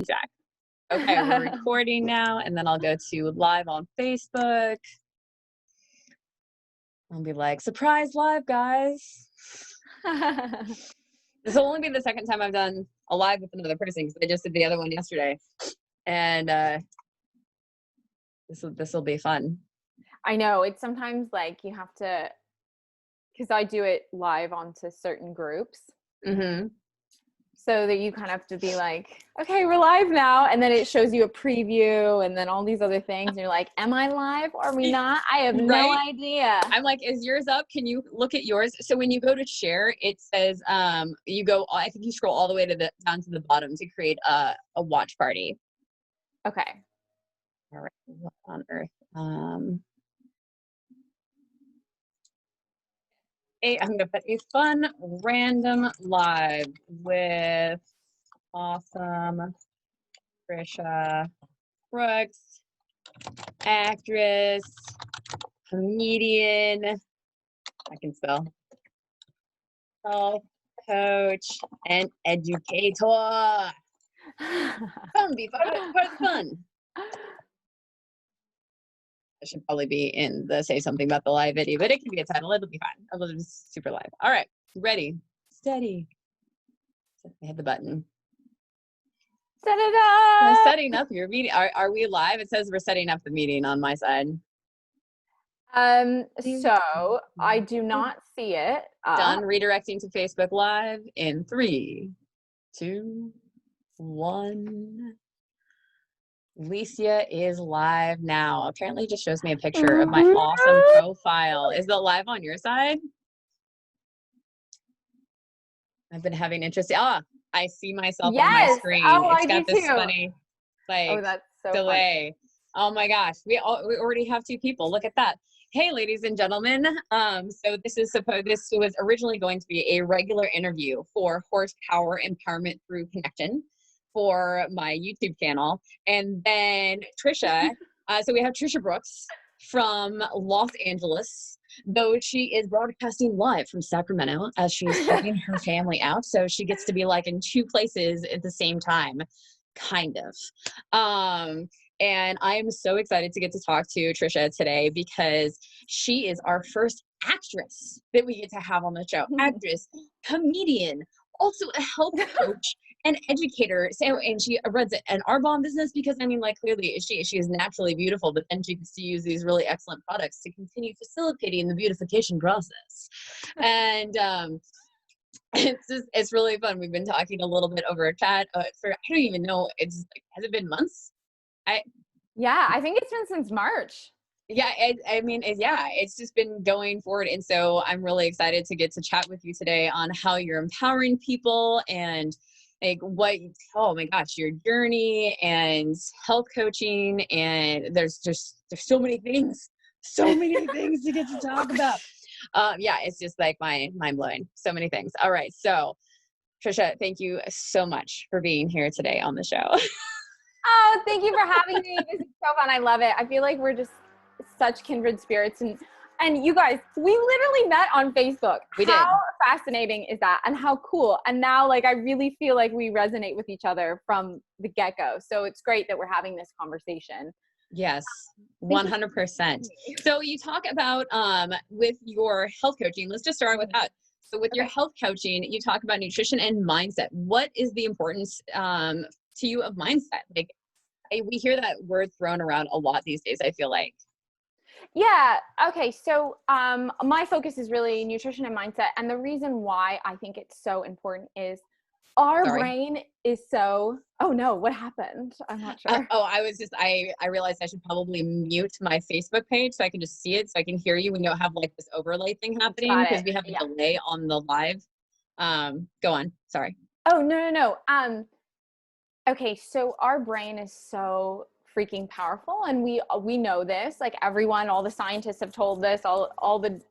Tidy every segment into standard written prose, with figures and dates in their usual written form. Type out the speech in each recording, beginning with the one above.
Jack. Okay, we're recording now, and then I'll go to live on Facebook. I'll be like, surprise live, guys. This will only be the second time I've done a live with another person because I just did the other one yesterday. And this will be fun. I know. It's sometimes like you have to, because I do it live onto certain groups. Mm-hmm. So that you kind of have to be like, okay, we're live now. And then it shows you a preview and then all these other things. And you're like, am I live or are we not? I have no idea. I'm like, is yours up? Can you look at yours? So when you go to share, it says, you go, I think you scroll all the way to down to the bottom to create a watch party. Okay. All right. What on earth? I'm going to put a fun random live with awesome Tricia Brooks, actress, comedian, I can spell, health coach, and educator. Fun, be part of the fun. I should probably be in the say something about the live video, but it can be a title. It'll be fine. It'll be super live. All right, ready, steady. I hit the button. Set it up. We're setting up your meeting. Are we live? It says we're setting up the meeting on my side. So I do not see it. Done. Redirecting to Facebook Live in 3, 2, 1. Elysia is live now. Apparently it just shows me a picture of my awesome profile. Is it live on your side? I've been having interest. I see myself on my screen. It's got this funny that's so delay. Funny. Oh my gosh. We already have 2 people. Look at that. Hey, ladies and gentlemen. So this was originally going to be a regular interview for Horsepower Empowerment Through Connection for my YouTube channel. And then Tricia, so we have Tricia Brooks from Los Angeles, though she is broadcasting live from Sacramento as she's helping her family out. So she gets to be like in 2 places at the same time, kind of. And I am so excited to get to talk to Tricia today because she is our first actress that we get to have on the show. Actress, comedian, also a health coach and educator. So, and she runs an Arbonne business because, I mean, like, clearly she is naturally beautiful, but then she gets to use these really excellent products to continue facilitating the beautification process. And it's really fun. We've been talking a little bit over a chat for, I don't even know, has it been months? Yeah, I think it's been since March. Yeah, it's just been going forward. And so I'm really excited to get to chat with you today on how you're empowering people and like oh my gosh, your journey and health coaching. And there's so many things to get to talk about. Yeah, it's just like mind blowing. So many things. All right. So Tricia, thank you so much for being here today on the show. Oh, thank you for having me. This is so fun. I love it. I feel like we're just such kindred spirits. And you guys, we literally met on Facebook. How fascinating is that? And how cool. And now, like, I really feel like we resonate with each other from the get-go. So it's great that we're having this conversation. Yes, 100%. So you talk about with your health coaching, let's just start with that. So with your health coaching, you talk about nutrition and mindset. What is the importance to you of mindset? Like, we hear that word thrown around a lot these days, I feel like. Yeah. Okay. So my focus is really nutrition and mindset. And the reason why I think it's so important is our brain is so, oh no, what happened? I'm not sure. I realized I should probably mute my Facebook page so I can just see it, so I can hear you when you don't have like this overlay thing happening because we have a delay on the live. Go on. Sorry. Oh, no. Okay. So our brain is so freaking powerful. And we know this, like everyone, all the scientists have told this, all the,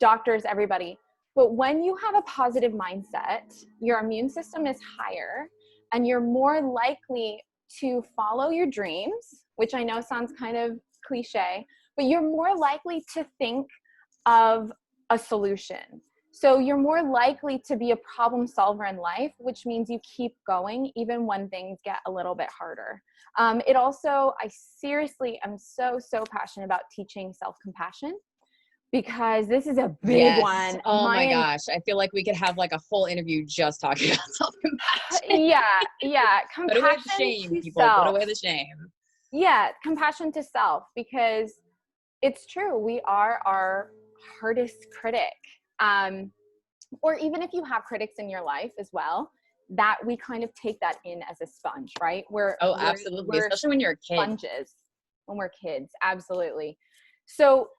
doctors, everybody. But when you have a positive mindset, your immune system is higher and you're more likely to follow your dreams, which I know sounds kind of cliche, but you're more likely to think of a solution. So you're more likely to be a problem solver in life, which means you keep going even when things get a little bit harder. It also, I seriously am so passionate about teaching self-compassion, because this is a big one. Oh my gosh. I feel like we could have like a whole interview just talking about self-compassion. Yeah. Put away the Compassion shame, to people. self. Put away the shame. Yeah, compassion to self, because it's true. We are our hardest critic. Or even if you have critics in your life as well, that we kind of take that in as a sponge, right? Absolutely. Especially when you're a kid. Sponges when we're kids. Absolutely. So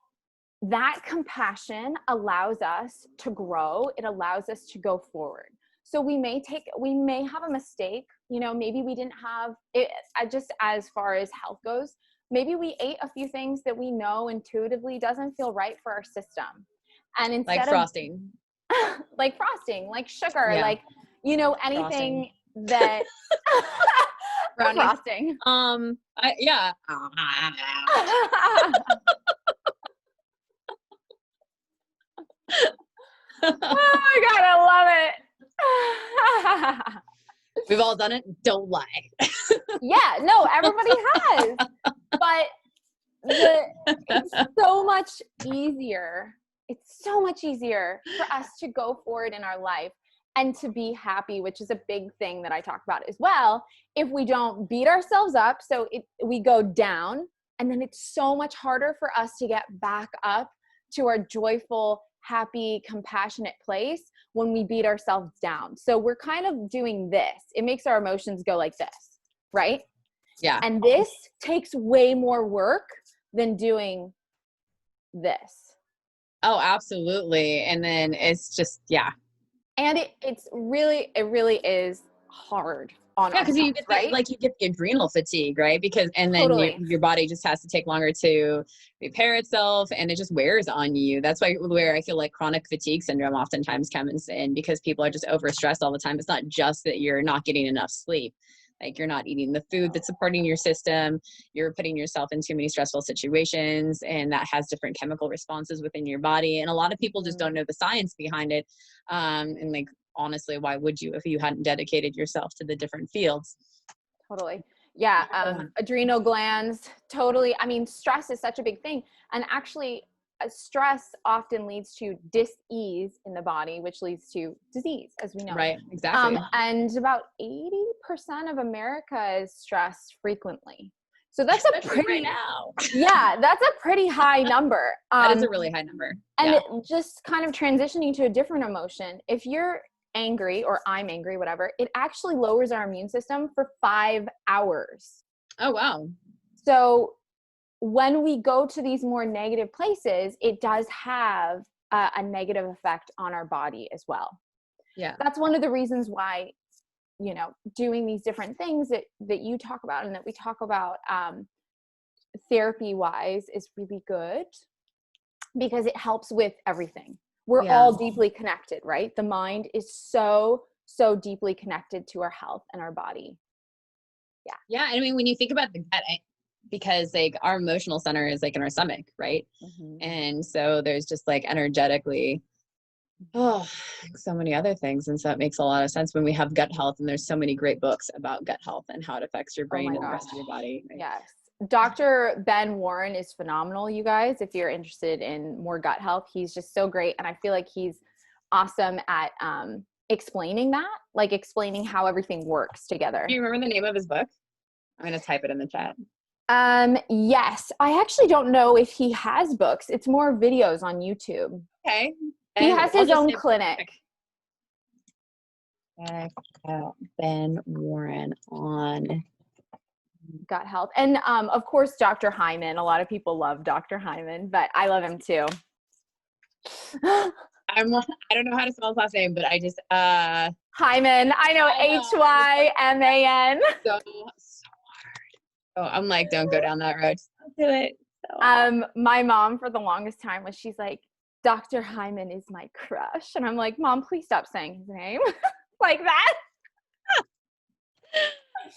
that compassion allows us to grow. It allows us to go forward. So we may have a mistake, maybe we didn't have it, just as far as health goes, maybe we ate a few things that we know intuitively doesn't feel right for our system. And instead like frosting. like frosting, like sugar, like, anything frosting. that frosting. Yeah. Oh my God, I love it. We've all done it. Don't lie. Yeah, no, everybody has. But it's so much easier. It's so much easier for us to go forward in our life and to be happy, which is a big thing that I talk about as well. If we don't beat ourselves up, so we go down, and then it's so much harder for us to get back up to our joyful, happy, compassionate place when we beat ourselves down. So we're kind of doing this. It makes our emotions go like this, right? Yeah. And this takes way more work than doing this. Oh, absolutely. And then it's just, yeah. And it really is hard on us. Because you get you get the adrenal fatigue, right? And then Totally. your body just has to take longer to repair itself, and it just wears on you. That's where I feel like chronic fatigue syndrome oftentimes comes in, because people are just overstressed all the time. It's not just that you're not getting enough sleep. Like, you're not eating the food that's supporting your system. You're putting yourself in too many stressful situations, and that has different chemical responses within your body. And a lot of people just don't know the science behind it. And like, honestly, why would you if you hadn't dedicated yourself to the different fields? Totally. Yeah. Adrenal glands. Totally. I mean, stress is such a big thing. And actually, stress often leads to dis-ease in the body, which leads to disease, as we know. Right. Exactly. And about 80% of America is stressed frequently. So that's right now. Yeah, that's a pretty high number. That is a really high number. And just kind of transitioning to a different emotion. If you're angry, or I'm angry, whatever, it actually lowers our immune system for 5 hours. Oh, wow. So when we go to these more negative places, it does have a negative effect on our body as well. Yeah. That's one of the reasons why, doing these different things that you talk about and that we talk about therapy wise is really good, because it helps with everything. We're all deeply connected, right? The mind is so deeply connected to our health and our body. Yeah. Yeah. I mean, when you think about the gut, because like our emotional center is like in our stomach, right? Mm-hmm. And so there's just like energetically, so many other things. And so it makes a lot of sense when we have gut health, and there's so many great books about gut health and how it affects your brain and the rest of your body. Right? Yes. Dr. Ben Warren is phenomenal, you guys. If you're interested in more gut health, he's just so great. And I feel like he's awesome at explaining that, like explaining how everything works together. Do you remember the name of his book? I'm going to type it in the chat. Yes. I actually don't know if he has books. It's more videos on YouTube. Okay. He has his own clinic. Check out Ben Warren on gut health. And of course, Dr. Hyman. A lot of people love Dr. Hyman, but I love him too. I don't know how to spell his last name, but I just Hyman. I know, Hyman. So hard. Oh, I'm like, don't go down that road. Don't do it. So my mom for the longest time she's like, Dr. Hyman is my crush. And I'm like, Mom, please stop saying his name like that.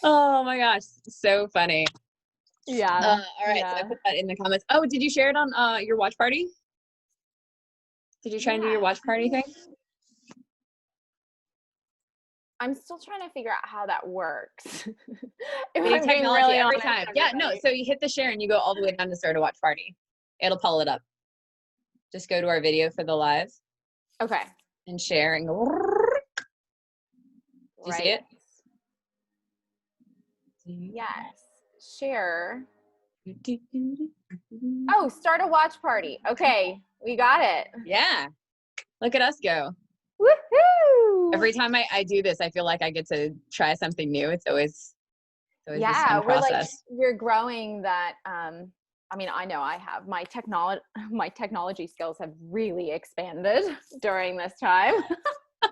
Oh my gosh. So funny. Yeah. All right. Yeah. So I put that in the comments. Oh, did you share it on your watch party? Did you try and do your watch party thing? I'm still trying to figure out how that works. Technology really every honest, time. Yeah, no. So you hit the share and you go all the way down to start a watch party. It'll pull it up. Just go to our video for the live. Okay. And share and go. Do you see it? Yes. Share. Oh, start a watch party. Okay. We got it. Yeah. Look at us go. Woohoo! Every time I do this, I feel like I get to try something new. It's always this fun we're like, process. you're growing that. I mean, I know I have my technology skills have really expanded during this time. I'm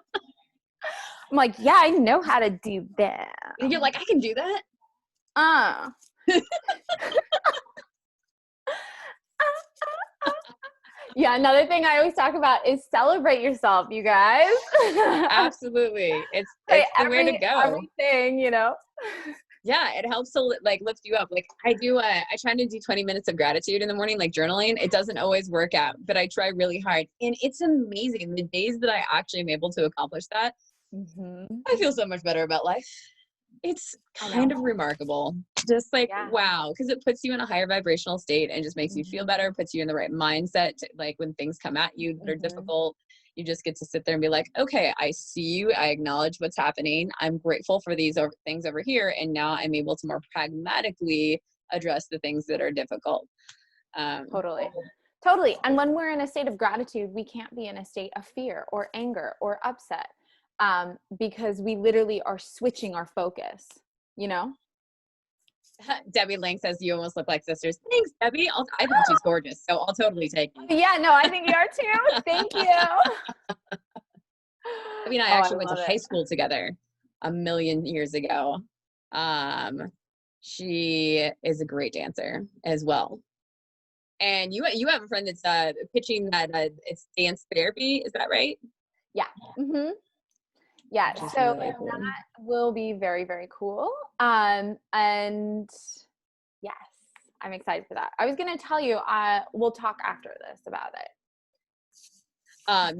like, yeah, I know how to do that. And you're like, I can do that. Yeah, another thing I always talk about is celebrate yourself, you guys. Absolutely. It's the way to go. Everything, you know. Yeah, it helps to like lift you up. Like I try to do 20 minutes of gratitude in the morning, like journaling. It doesn't always work out, but I try really hard. And it's amazing. The days that I actually am able to accomplish that, I feel so much better about life. It's kind of remarkable. Just like, wow, because it puts you in a higher vibrational state and just makes you feel better, puts you in the right mindset to, like when things come at you that are difficult, you just get to sit there and be like, okay, I see you. I acknowledge what's happening. I'm grateful for these things over here. And now I'm able to more pragmatically address the things that are difficult. Totally. And when we're in a state of gratitude, we can't be in a state of fear or anger or upset. Because we literally are switching our focus, you know? Debbie Lang says you almost look like sisters. Thanks, Debbie. I think she's gorgeous, so I'll totally take it. Yeah, no, I think you are too. Thank you. I mean, I actually went to high school together a million years ago. She is a great dancer as well. And you have a friend that's pitching that it's dance therapy. Is that right? Yeah. Yeah, so really cool. That will be very, very cool. And yes, I'm excited for that. I was going to tell you, we'll talk after this about it.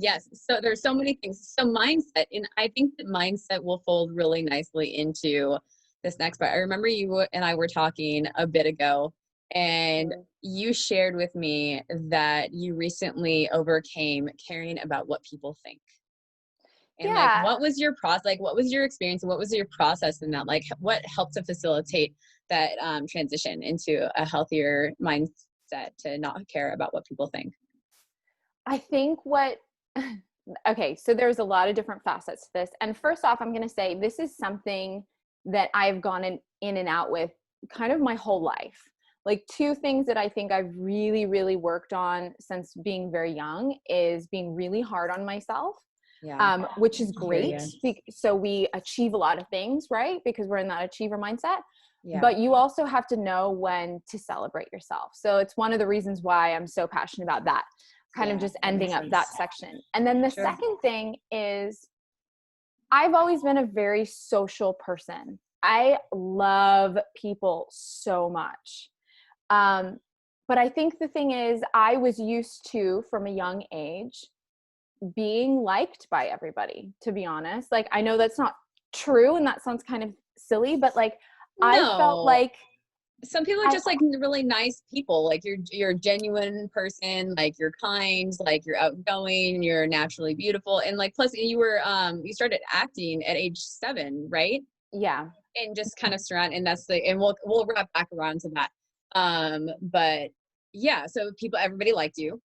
Yes. So there's so many things. So mindset, and I think that mindset will fold really nicely into this next part. I remember you and I were talking a bit ago, and you shared with me that you recently overcame caring about what people think. And like, what was your process? Like, what was your experience? And what was your process in that? Like, what helped to facilitate that transition into a healthier mindset to not care about what people think? I think okay, so there's a lot of different facets to this. And first off, I'm going to say this is something that I've gone in and out with kind of my whole life. Like two things that I think I've really, really worked on since being very young is being really hard on myself. Yeah. Which is great. So we achieve a lot of things, right? Because we're in that achiever mindset. Yeah. But you also have to know when to celebrate yourself. So it's one of the reasons why I'm so passionate about that, kind of just ending up that section. And then the second thing is I've always been a very social person. I love people so much. But I think the thing is I was used to, from a young age, being liked by everybody, to be honest. Like, I know that's not true and that sounds kind of silly, but like, I felt like some people are just like really nice people. Like you're a genuine person, like you're kind, like you're outgoing, you're naturally beautiful. And like, plus you were, you started acting at age 7, right? Yeah. And just kind of and we'll wrap back around to that. But yeah, so everybody liked you.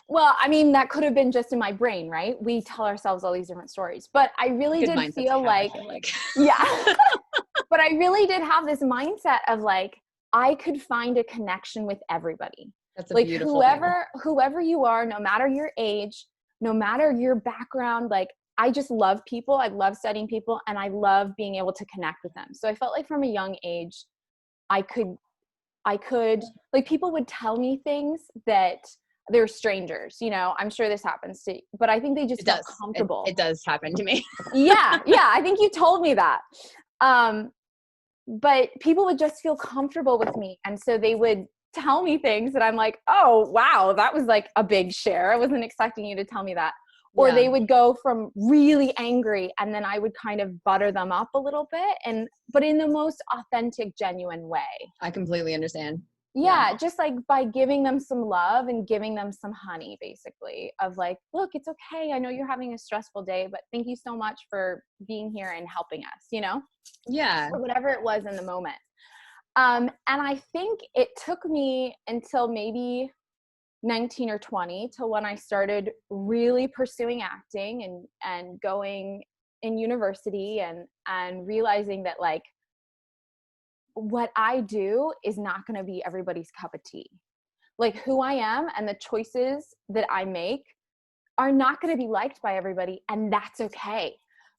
Well, I mean, that could have been just in my brain, right? We tell ourselves all these different stories, but I really did feel like, yeah, but I really did have this mindset of like, I could find a connection with everybody. That's a beautiful thing. Whoever you are, no matter your age, no matter your background, like I just love people. I love studying people and I love being able to connect with them. So I felt like from a young age, I could, like people would tell me things that they're strangers, you know, I'm sure this happens to you, but I think they just felt comfortable. It does happen to me. Yeah. I think you told me that. But people would just feel comfortable with me. And so they would tell me things that I'm like, oh, wow, that was like a big share. I wasn't expecting you to tell me that. Or they would go from really angry and then I would kind of butter them up a little bit, but in the most authentic, genuine way. I completely understand. Yeah, just like by giving them some love and giving them some honey, basically, of like, look, it's okay. I know you're having a stressful day, but thank you so much for being here and helping us, you know? Yeah. Or whatever it was in the moment. And I think it took me until maybe 19 or 20 till when I started really pursuing acting and going in university and realizing that like what I do is not going to be everybody's cup of tea. Like who I am and the choices that I make are not going to be liked by everybody, and that's okay.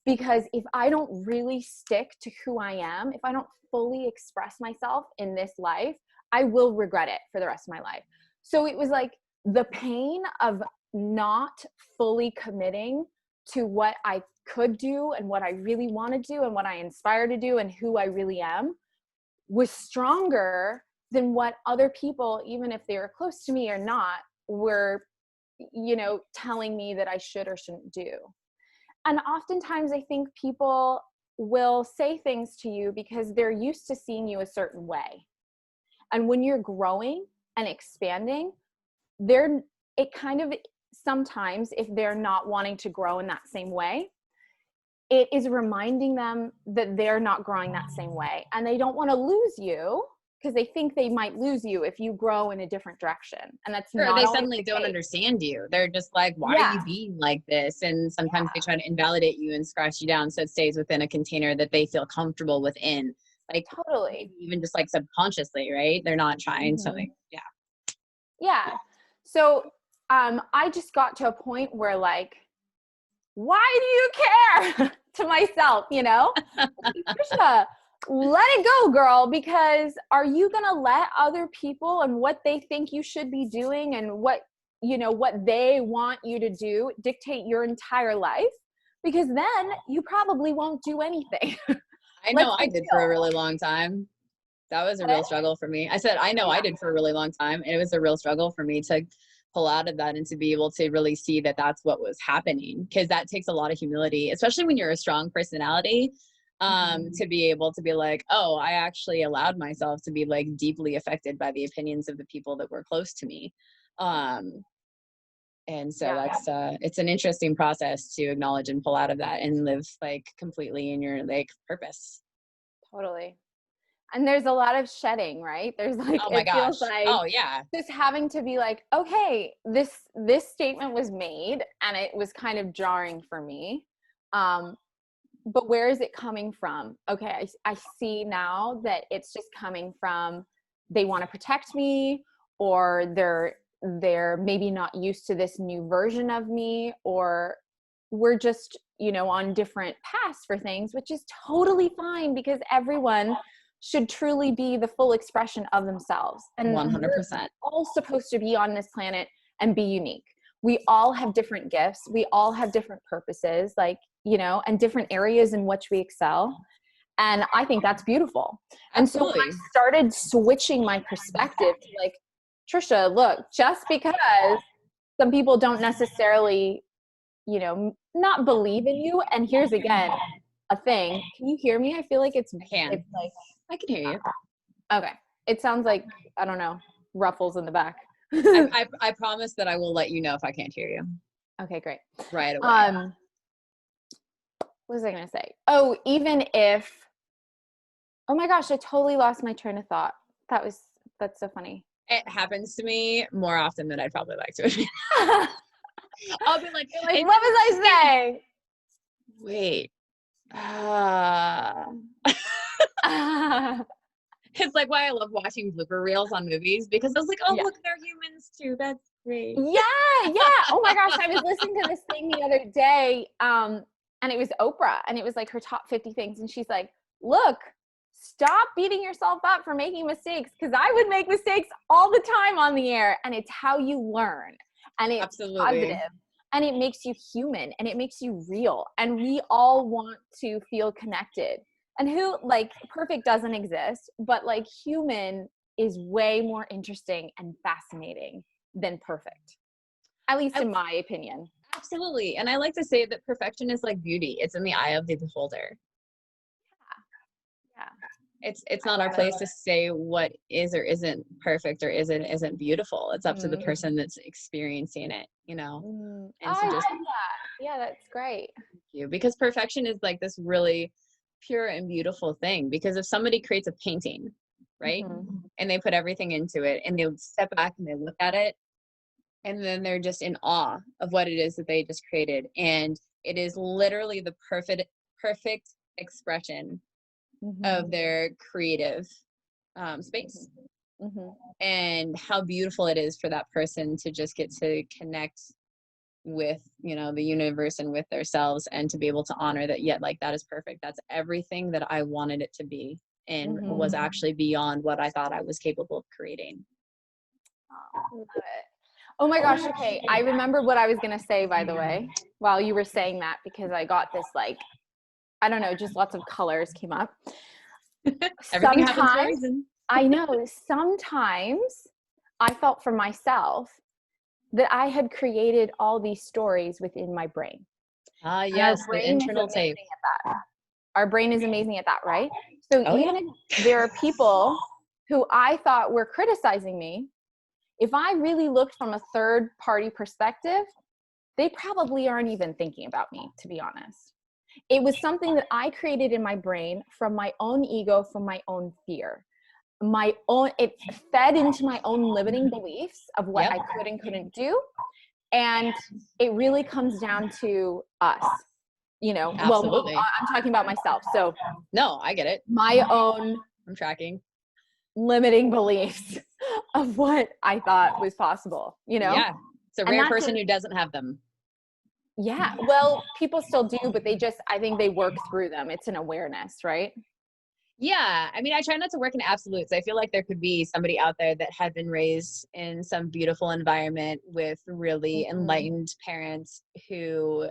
Because if I don't really stick to who I am, if I don't fully express myself in this life, I will regret it for the rest of my life. So it was like the pain of not fully committing to what I could do and what I really want to do and what I inspire to do and who I really am was stronger than what other people, even if they were close to me or not, were, you know, telling me that I should or shouldn't do. And oftentimes I think people will say things to you because they're used to seeing you a certain way. And when you're growing and expanding, it kind of sometimes, if they're not wanting to grow in that same way, it is reminding them that they're not growing that same way. And they don't want to lose you because they think they might lose you if you grow in a different direction. And that's sure, not they always suddenly the don't case. understand you. They're just like, why are you being like this? And sometimes they try to invalidate you and scratch you down so it stays within a container that they feel comfortable within. Like Totally. even just like subconsciously, right? They're not trying to like, Yeah. So I just got to a point where like, why do you care? To myself, you know? Tricia, let it go, girl, because are you going to let other people and what they think you should be doing and what, you know, what they want you to do dictate your entire life? Because then you probably won't do anything. I know I did for a really long time. That was a real struggle for me. I said, I know I did for a really long time. And it was a real struggle for me to pull out of that and to be able to really see that that's what was happening. Because that takes a lot of humility, especially when you're a strong personality, to be able to be like, oh, I actually allowed myself to be like deeply affected by the opinions of the people that were close to me. And so that's, it's an interesting process to acknowledge and pull out of that and live like completely in your like purpose. Totally. And there's a lot of shedding, right? There's like, Oh my it feels gosh. like Oh yeah. just having to be like, okay, this statement was made and it was kind of jarring for me. But where is it coming from? Okay, I see now that it's just coming from they want to protect me, or they're maybe not used to this new version of me, or we're just, you know, on different paths for things, which is totally fine because everyone should truly be the full expression of themselves. And 100%. We're all supposed to be on this planet and be unique. We all have different gifts. We all have different purposes, like, you know, and different areas in which we excel. And I think that's beautiful. Absolutely. And so I started switching my perspective to like, Tricia, look, just because some people don't necessarily, you know, not believe in you. And here's again a thing. Can you hear me? I feel like it's like, I can hear you. Okay. It sounds like, I don't know, ruffles in the back. I promise that I will let you know if I can't hear you. Okay, great. Right away. What was I going to say? Oh, even if, oh my gosh, I totally lost my train of thought. That's so funny. It happens to me more often than I'd probably like to admit. I'll be like, what was I saying? Wait. It's like why I love watching blooper reels on movies because I was like, oh, look, they're humans too. That's great. Yeah. Oh my gosh, I was listening to this thing the other day, and it was Oprah, and it was like her top 50 things, and she's like, look, stop beating yourself up for making mistakes, because I would make mistakes all the time on the air, and it's how you learn, and it's positive, and it makes you human, and it makes you real, and we all want to feel connected. And who, like, perfect doesn't exist, but like human is way more interesting and fascinating than perfect, at least in my opinion. Absolutely. And I like to say that perfection is like beauty. It's in the eye of the beholder. Yeah. It's not our place to say what is or isn't perfect or isn't beautiful. It's up to the person that's experiencing it, you know. And I love that. Yeah, that's great. Because perfection is like this really pure and beautiful thing. Because if somebody creates a painting, right, and they put everything into it, and they step back and they look at it, and then they're just in awe of what it is that they just created, and it is literally the perfect expression of their creative space, and how beautiful it is for that person to just get to connect with, you know, the universe and with themselves, and to be able to honor that, yet like that is perfect. That's everything that I wanted it to be, and was actually beyond what I thought I was capable of creating. Oh, love it. Oh my gosh. Okay. I remember what I was going to say, by the way, while you were saying that, because I got this, like, I don't know, just lots of colors came up. Everything happens for a reason. I know. Sometimes I felt for myself that I had created all these stories within my brain. Yes, the internal tape. Our brain is amazing at that, right? So even if there are people who I thought were criticizing me, if I really looked from a third party perspective, they probably aren't even thinking about me, to be honest. It was something that I created in my brain from my own ego, from my own fear. It fed into my own limiting beliefs of what I could and couldn't do. And it really comes down to us, you know. Absolutely. Well, I'm talking about myself. So no, I get it. My own I'm tracking limiting beliefs of what I thought was possible, you know? Yeah. It's a rare person who doesn't have them. Yeah. Well, people still do, but I think they work through them. It's an awareness, right? Yeah. I mean, I try not to work in absolutes. I feel like there could be somebody out there that had been raised in some beautiful environment with really enlightened parents who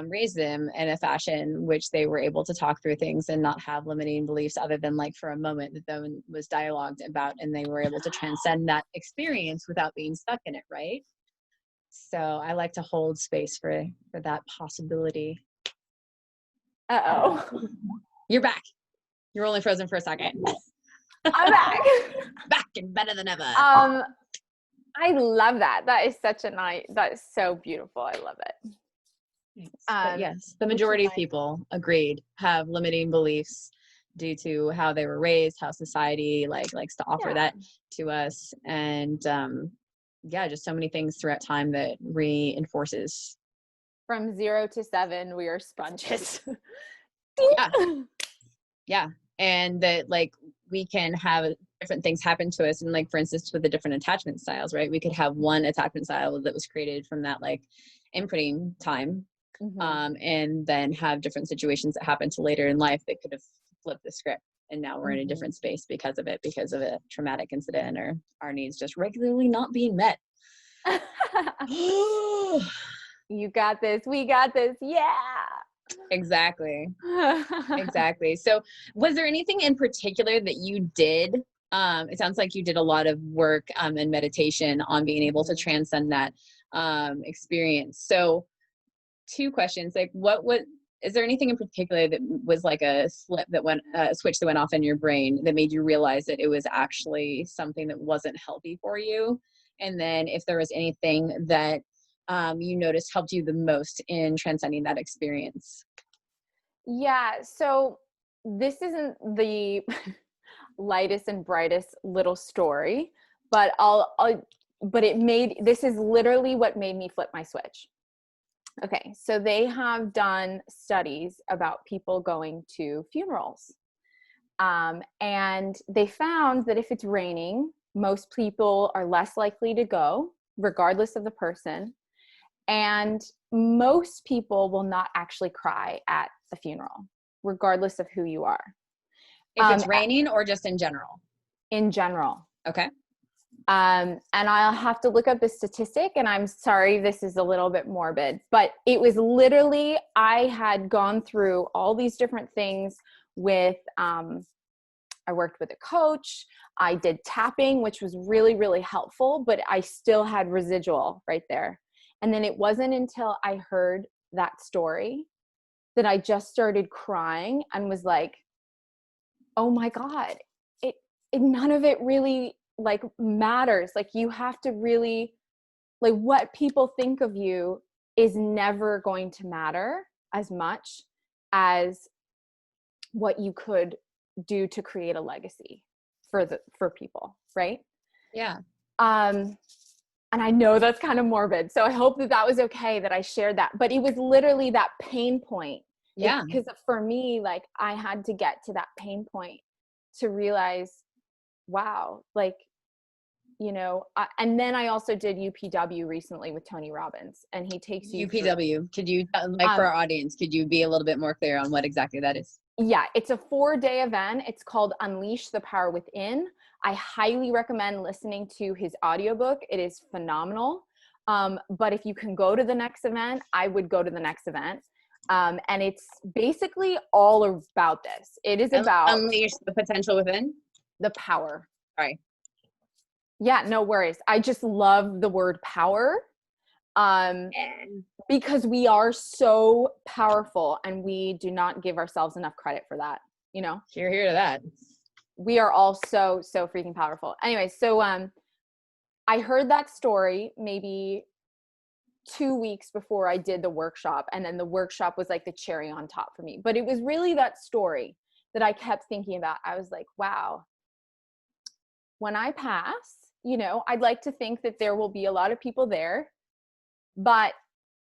raised them in a fashion which they were able to talk through things and not have limiting beliefs, other than like for a moment that then was dialogued about, and they were able to transcend that experience without being stuck in it, right? So I like to hold space for that possibility. Uh-oh. You're back. You're only frozen for a second. I'm back. Back and better than ever. I love that. That is so beautiful. I love it. But yes, the majority of people, agreed, have limiting beliefs due to how they were raised, how society likes to offer that to us, and just so many things throughout time that reinforces. From 0 to 7, we are sponges. Yeah, and that like we can have different things happen to us, and like for instance with the different attachment styles, right? We could have one attachment style that was created from that like imprinting time. And then have different situations that happen to later in life that could have flipped the script, and now we're in a different space because of a traumatic incident, or our needs just regularly not being met. You got this. We got this. Yeah. Exactly. So was there anything in particular that you did? It sounds like you did a lot of work and meditation on being able to transcend that experience. So 2 questions, like is there anything in particular that was like a switch that went off in your brain that made you realize that it was actually something that wasn't healthy for you? And then if there was anything that you noticed helped you the most in transcending that experience? Yeah. So this isn't the lightest and brightest little story, but this is literally what made me flip my switch. Okay, so they have done studies about people going to funerals. And they found that if it's raining, most people are less likely to go, regardless of the person. And most people will not actually cry at a funeral, regardless of who you are. If it's raining or just in general? In general. Okay. And I'll have to look up the statistic, and I'm sorry, this is a little bit morbid, but it was literally, I had gone through all these different things with I worked with a coach. I did tapping, which was really, really helpful, but I still had residual right there. And then it wasn't until I heard that story that I just started crying and was like, oh my God, it none of it really like matters. Like you have to really, like what people think of you is never going to matter as much as what you could do to create a legacy for people, right? Yeah. And I know that's kind of morbid, so I hope that was okay that I shared that, but it was literally that pain point. Yeah. Because for me, like I had to get to that pain point to realize, wow, like, you know, and then I also did UPW recently with Tony Robbins, and he takes you UPW. Could you, like for our audience, could you be a little bit more clear on what exactly that is? Yeah, it's a 4-day event. It's called Unleash the Power Within. I highly recommend listening to his audiobook. It is phenomenal. But if you can go to the next event, I would go to the next event. And it's basically all about this. It is about unleash the potential within, the power. Sorry. Yeah, no worries. I just love the word power. Because we are so powerful and we do not give ourselves enough credit for that, you know? You're here to that. We are all so freaking powerful. Anyway, so I heard that story maybe 2 weeks before I did the workshop, and then the workshop was like the cherry on top for me. But it was really that story that I kept thinking about. I was like, wow, when I pass, you know, I'd like to think that there will be a lot of people there, but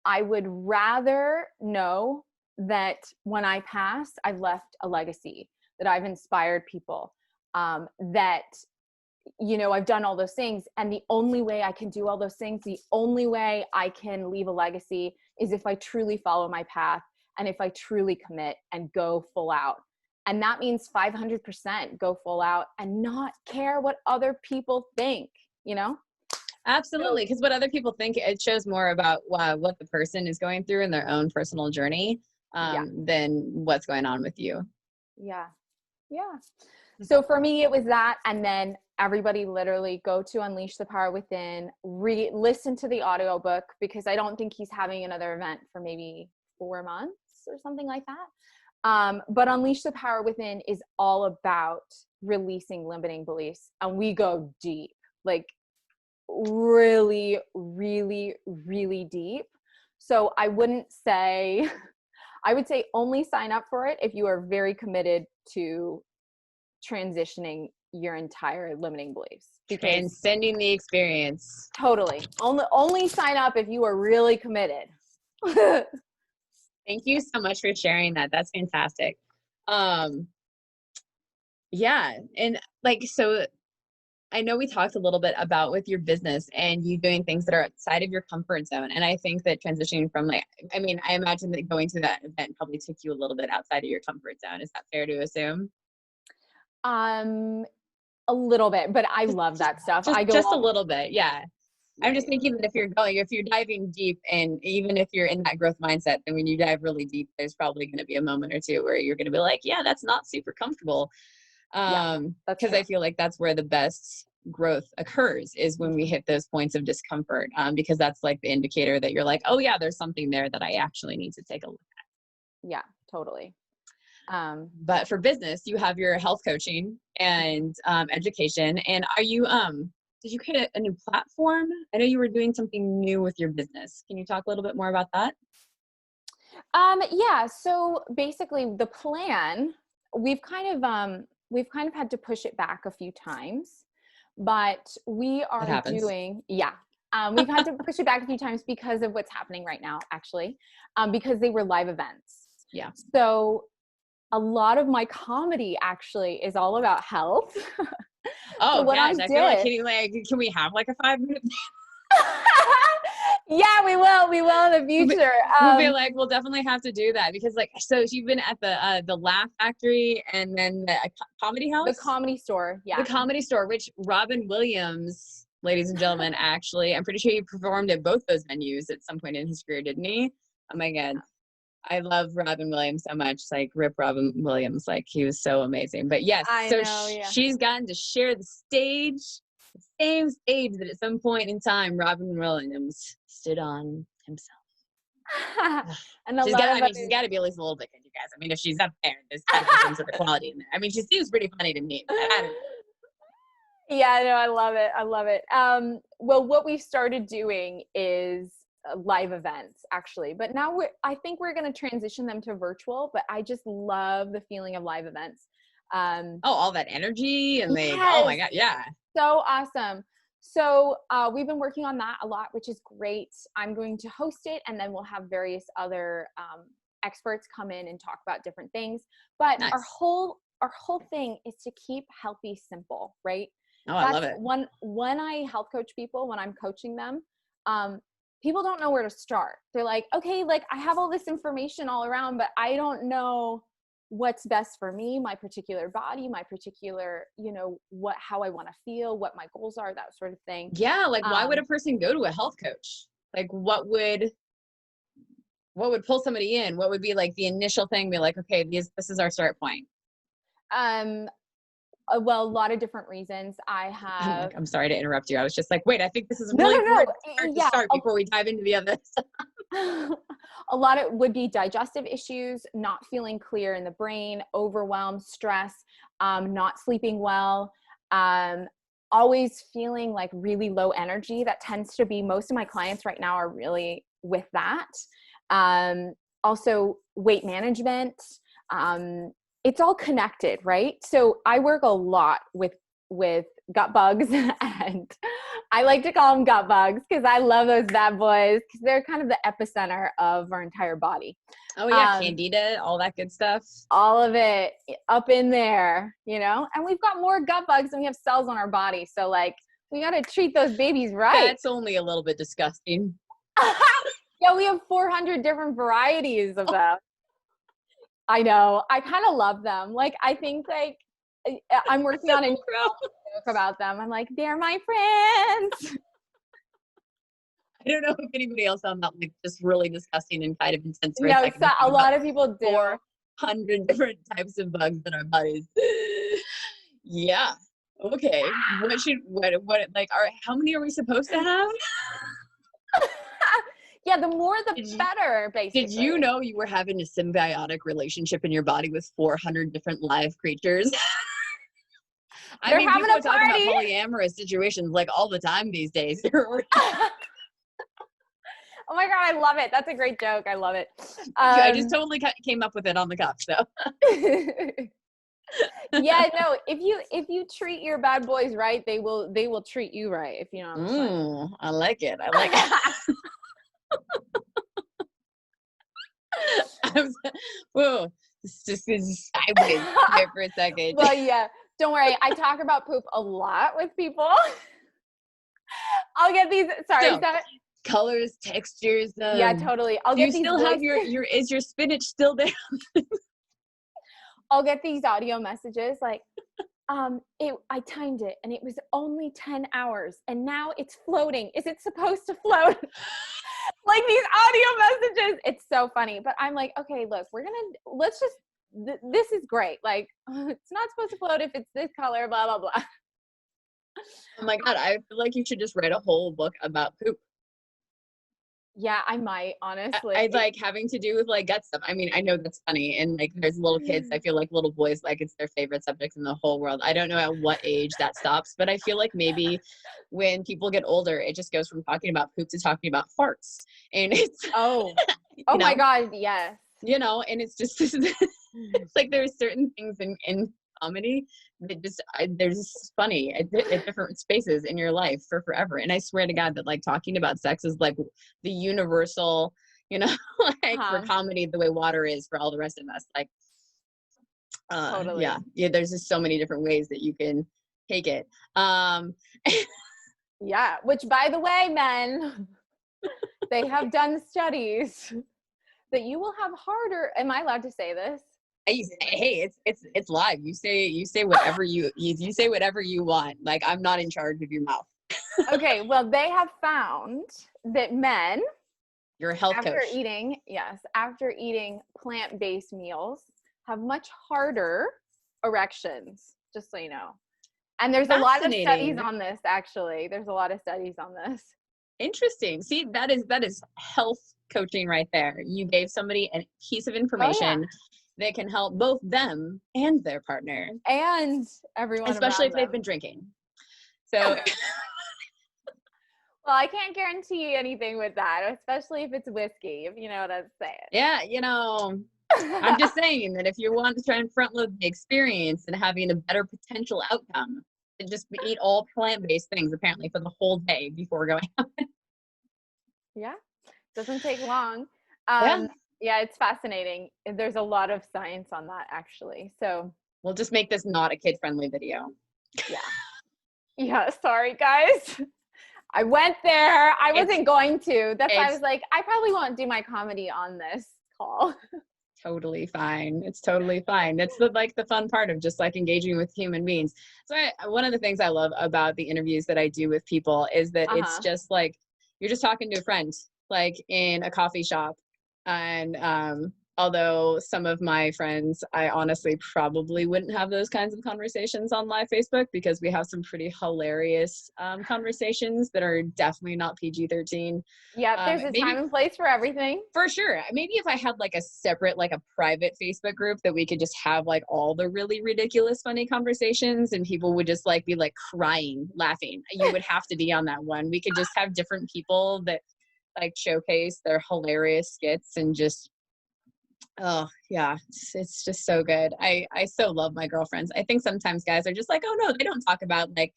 I would rather know that when I pass, I've left a legacy, that I've inspired people, that, you know, I've done all those things. And the only way I can do all those things, the only way I can leave a legacy is if I truly follow my path and if I truly commit and go full out. And that means 500% go full out and not care what other people think, you know? Absolutely. Because what other people think, it shows more about what the person is going through in their own personal journey than what's going on with you. Yeah. Yeah. So for me, it was that. And then everybody literally go to Unleash the Power Within, listen to the audiobook, because I don't think he's having another event for maybe 4 months or something like that. But Unleash the Power Within is all about releasing limiting beliefs. And we go deep, like really, really, really deep. So I wouldn't say, I would say only sign up for it if you are very committed to transitioning your entire limiting beliefs. Transcending the experience. Totally. Only sign up if you are really committed. Thank you so much for sharing that. That's fantastic. Yeah. And like, so I know we talked a little bit about with your business and you doing things that are outside of your comfort zone. And I think that transitioning from I imagine that going to that event probably took you a little bit outside of your comfort zone. Is that fair to assume? A little bit, but I love that stuff. Just a little bit. Yeah. I'm just thinking that if you're diving deep, and even if you're in that growth mindset, then when you dive really deep, there's probably going to be a moment or two where you're going to be like, yeah, that's not super comfortable. Because I feel like that's where the best growth occurs, is when we hit those points of discomfort, because that's like the indicator that you're like, oh yeah, there's something there that I actually need to take a look at. Yeah, totally. But for business, you have your health coaching and education. And are you did you create a new platform? I know you were doing something new with your business. Can you talk a little bit more about that? Yeah. So basically the plan, we've kind of had to push it back a few times, but we are doing, we've had to push it back a few times because of what's happening right now, actually, because they were live events. Yeah. So a lot of my comedy actually is all about health. Oh, so what gosh, I feel like, can we have like a 5-minute? Yeah, we will in the future. We'll be like, we'll definitely have to do that, because so you've been at the Laugh Factory and then the Comedy House? The Comedy Store, yeah. The Comedy Store, which Robin Williams, ladies and gentlemen, actually, I'm pretty sure he performed at both those venues at some point in his career, didn't he? Oh my God. I love Robin Williams so much. Like Rip Robin Williams, like he was so amazing. But yes, I so know, yeah. she's gotten to share the stage, the same stage that at some point in time Robin Williams stood on himself. And a She's lot got, of I mean, she's got to be at least a little bit good, you guys. I mean, if she's up there, there's got to be some sort of quality in there. I mean, she seems pretty funny to me. But I don't know. Yeah, no, I love it. I love it. Well, what we've started doing is live events, actually. But now I think we're going to transition them to virtual. But I just love the feeling of live events. Oh, all that energy and they, Yes, oh my God, yeah. so awesome. So we've been working on that a lot, which is great. I'm going to host it, and then we'll have various other experts come in and talk about different things. But Nice. our whole thing is to keep healthy simple, right? Oh, I love it. When I health coach people, when I'm coaching them, people don't know where to start. They're like, okay, like I have all this information all around, but I don't know what's best for me, my particular body, my particular, how I want to feel, what my goals are, that sort of thing. Yeah. Like why would a person go to a health coach? Like what would pull somebody in? What would be like the initial thing? Be like, okay, this is our start point. Well, a lot of different reasons. I'm sorry to interrupt you. I was just like, wait, I think this is really important to start before we dive into the other stuff. A lot of would be digestive issues, not feeling clear in the brain, overwhelm, stress, not sleeping well, always feeling like really low energy. That tends to be most of my clients right now are really with that. Also weight management. It's all connected, right? So I work a lot with gut bugs, and I like to call them gut bugs because I love those bad boys because they're kind of the epicenter of our entire body. Oh yeah, candida, all that good stuff. All of it up in there, and we've got more gut bugs than we have cells on our body. So like we got to treat those babies right. That's only a little bit disgusting. Yeah, we have 400 different varieties of them. I know. I kind of love them. Like, I think like I'm working on a new joke about them. I'm like, they're my friends. I don't know if anybody else found that like just really disgusting and kind of intense. No, so a lot of people do. 400 different types of bugs in our bodies. Yeah. Okay. How many are we supposed to have? Yeah, the more the better, basically. Did you know you were having a symbiotic relationship in your body with 400 different live creatures? I mean, people talk about polyamorous situations like all the time these days. Oh my God, I love it. That's a great joke. I love it. I just totally came up with it on the cuff. So. Yeah, no. If you treat your bad boys right, they will treat you right. If you know what I'm saying. I like it. I like it. Whoa, this just is sideways there for a second. Well, yeah, don't worry. I talk about poop a lot with people. I'll get these. Sorry, colors, textures. Yeah, totally. Do you still have your? Is your spinach still there? I'll get these audio messages like, I timed it and it was only 10 hours and now it's floating. Is it supposed to float? Like these audio messages. It's so funny. But I'm like, okay, look, this is great. Like, it's not supposed to float if it's this color, blah, blah, blah. Oh my God. I feel like you should just write a whole book about poop. Yeah, I might, honestly. I like having to do with like gut stuff. I mean, I know that's funny. And like there's little kids, I feel like little boys, like it's their favorite subject in the whole world. I don't know at what age that stops, but I feel like maybe when people get older, it just goes from talking about poop to talking about farts. And it's my God, yes. And it's just it's like there's certain things in comedy that just they're just funny at different spaces in your life for forever. And I swear to God that like talking about sex is like the universal, for comedy, the way water is for all the rest of us. Like, totally. Yeah. There's just so many different ways that you can take it. Yeah. Which, by the way, men, they have done studies that you will have harder. Am I allowed to say this? Hey, it's live. You say whatever you say whatever you want. Like I'm not in charge of your mouth. Okay, well, they have found that men You're a health after coach. after eating plant-based meals have much harder erections, just so you know. And there's a lot of studies on this, actually. There's a lot of studies on this. Interesting. See, that is health coaching right there. You gave somebody a piece of information that can help both them and their partner. And everyone especially if around them. they've been drinking. So well, I can't guarantee anything with that, especially if it's whiskey, if you know what I'm saying. Yeah, you know, I'm just saying that if you want to try and front load the experience and having a better potential outcome, to just eat all plant-based things apparently for the whole day before going out. Yeah, doesn't take long. Yeah, it's fascinating. There's a lot of science on that, actually. So we'll just make this not a kid-friendly video. Yeah, sorry guys. I went there. I wasn't going to. That's why I was like, I probably won't do my comedy on this call. Totally fine. It's totally fine. It's the fun part of just like engaging with human beings. So one of the things I love about the interviews that I do with people is that it's just like you're just talking to a friend, like in a coffee shop. And although some of my friends, I honestly probably wouldn't have those kinds of conversations on live Facebook because we have some pretty hilarious conversations that are definitely not PG-13. Yeah, there's a time and place for everything. For sure. Maybe if I had like a separate, like a private Facebook group that we could just have like all the really ridiculous, funny conversations and people would just like be like crying, laughing. You would have to be on that one. We could just have different people that like showcase their hilarious skits and just oh yeah, it's just so good. I so love my girlfriends. I think sometimes guys are just like, oh no, they don't talk about like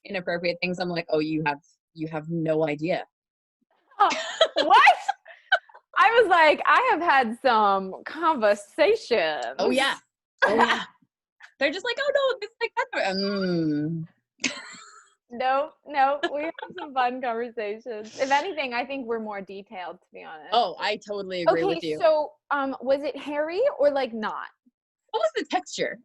inappropriate things. I'm like, oh, you have no idea. What? I was like, I have had some conversations. Oh yeah. They're just like, oh no, it's like that. No, we have some fun conversations. If anything, I think we're more detailed, to be honest. Oh, I totally agree with you. So, was it hairy or like not? What was the texture?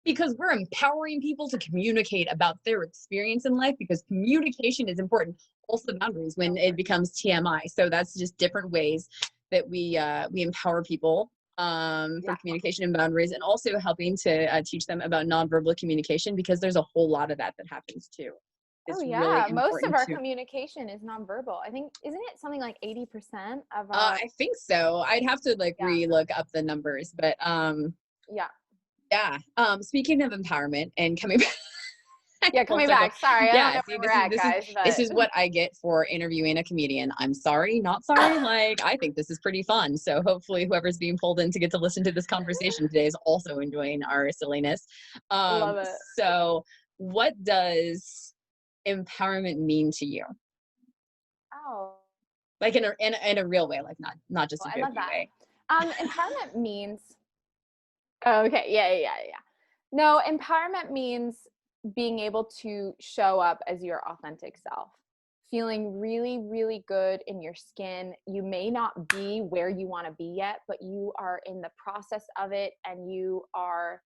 Because we're empowering people to communicate about their experience in life because communication is important. Also boundaries when it becomes TMI. So that's just different ways that we empower people for communication and boundaries, and also helping to teach them about nonverbal communication because there's a whole lot of that happens too. It's really most of our communication is nonverbal. I think, isn't it something like 80% of our I think so. I'd have to like re-look up the numbers, but speaking of empowerment and coming back. Coming back. Sorry, I don't know where we're at, guys. This is what I get for interviewing a comedian. I'm sorry, not sorry. Like, I think this is pretty fun. So hopefully whoever's being pulled in to get to listen to this conversation today is also enjoying our silliness. Love it. So what does empowerment mean to you? Oh. Like in a real way, like not just a jokey way. Empowerment means okay, yeah. No, empowerment means being able to show up as your authentic self, feeling really, really good in your skin. You may not be where you want to be yet, but you are in the process of it, and you are,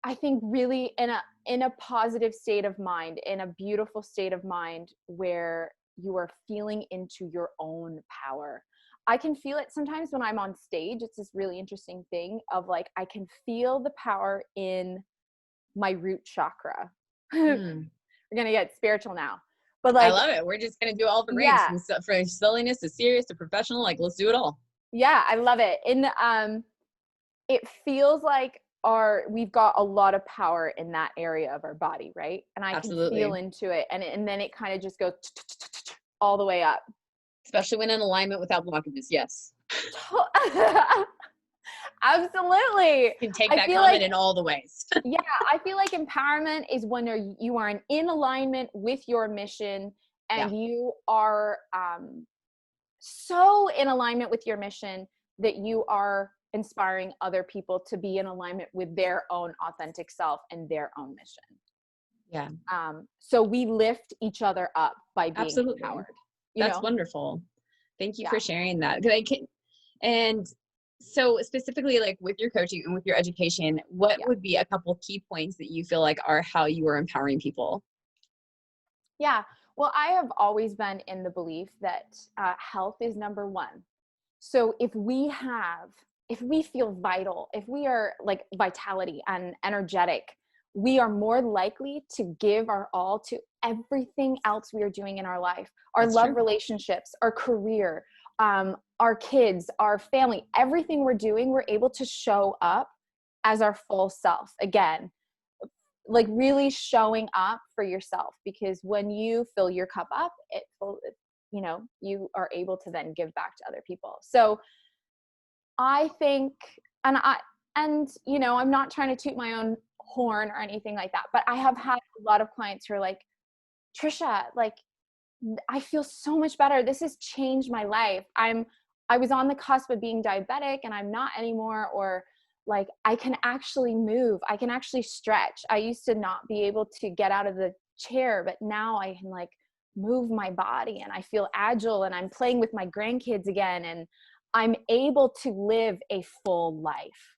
I think, really in a positive state of mind, in a beautiful state of mind where you are feeling into your own power. I can feel it sometimes when I'm on stage. It's this really interesting thing of like, I can feel the power in my root chakra. We're going to get spiritual now. But like, I love it. We're just going to do all the ranks from silliness to serious to professional. Like, let's do it all. Yeah, I love it. And it feels like we've got a lot of power in that area of our body, right? And I can feel into it. And then it kind of just goes all the way up. Especially when in alignment without blockages. Yes. Absolutely. You can take that comment in all the ways. Yeah, I feel like empowerment is when you are in alignment with your mission, and you are so in alignment with your mission that you are inspiring other people to be in alignment with their own authentic self and their own mission. Yeah. So we lift each other up by being empowered. That's wonderful. Thank you for sharing that. And so specifically, like with your coaching and with your education, what would be a couple key points that you feel like are how you are empowering people? Yeah. Well, I have always been in the belief that health is number one. So if we feel vital, if we are like vitality and energetic, we are more likely to give our all to everything else we are doing in our life, our That's love true. relationships, our career, our kids, our family, everything we're doing, we're able to show up as our full self again, like really showing up for yourself, because when you fill your cup up, you know, you are able to then give back to other people. So I think, and you know, I'm not trying to toot my own horn or anything like that, but I have had a lot of clients who are like, Tricia, like, I feel so much better. This has changed my life. I was on the cusp of being diabetic and I'm not anymore, or like I can actually move. I can actually stretch. I used to not be able to get out of the chair, but now I can like move my body and I feel agile and I'm playing with my grandkids again and I'm able to live a full life.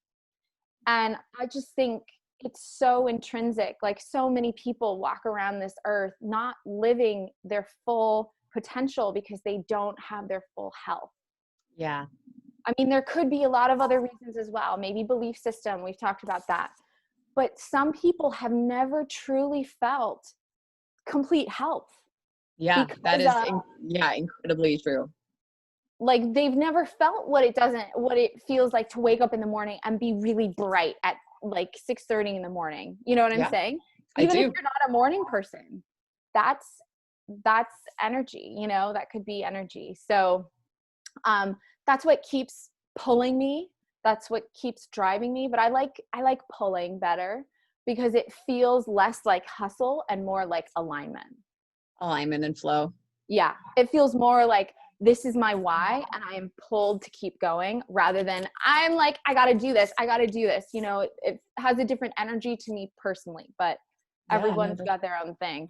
And I just think it's so intrinsic. Like so many people walk around this earth not living their full potential because they don't have their full health. Yeah. I mean, there could be a lot of other reasons as well. Maybe belief system, we've talked about that. But some people have never truly felt complete health Yeah. That because is, yeah, incredibly true. like they've never felt what it feels like to wake up in the morning and be really bright at like 6:30 in the morning. You know what I'm Yeah, saying? I Even if do. you're not a morning person, that's that's energy, you know, that could be energy. So um that's what keeps pulling me. That's what keeps driving me. But I like pulling better because it feels less like hustle and more like alignment. Alignment and flow. Yeah, it feels more like this is my why and I am pulled to keep going, rather than I'm like, I got to do this. I got to do this. You know, it has a different energy to me personally, but Yeah, no, everyone's got their own thing.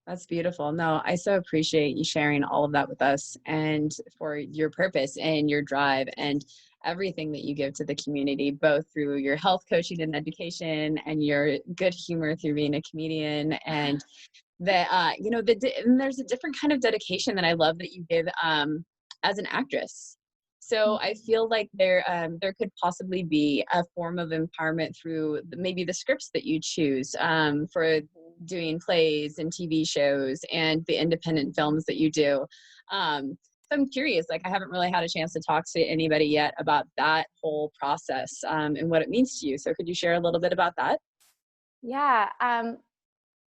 that's beautiful. No, I so appreciate you sharing all of that with us and for your purpose and your drive and everything that you give to the community, both through your health coaching and education and your good humor through being a comedian. And that, you know, and there's a different kind of dedication that I love that you give as an actress. So I feel like there could possibly be a form of empowerment through maybe the scripts that you choose for doing plays and TV shows and the independent films that you do. So I'm curious, like I haven't really had a chance to talk to anybody yet about that whole process and what it means to you. So could you share a little bit about that? Yeah.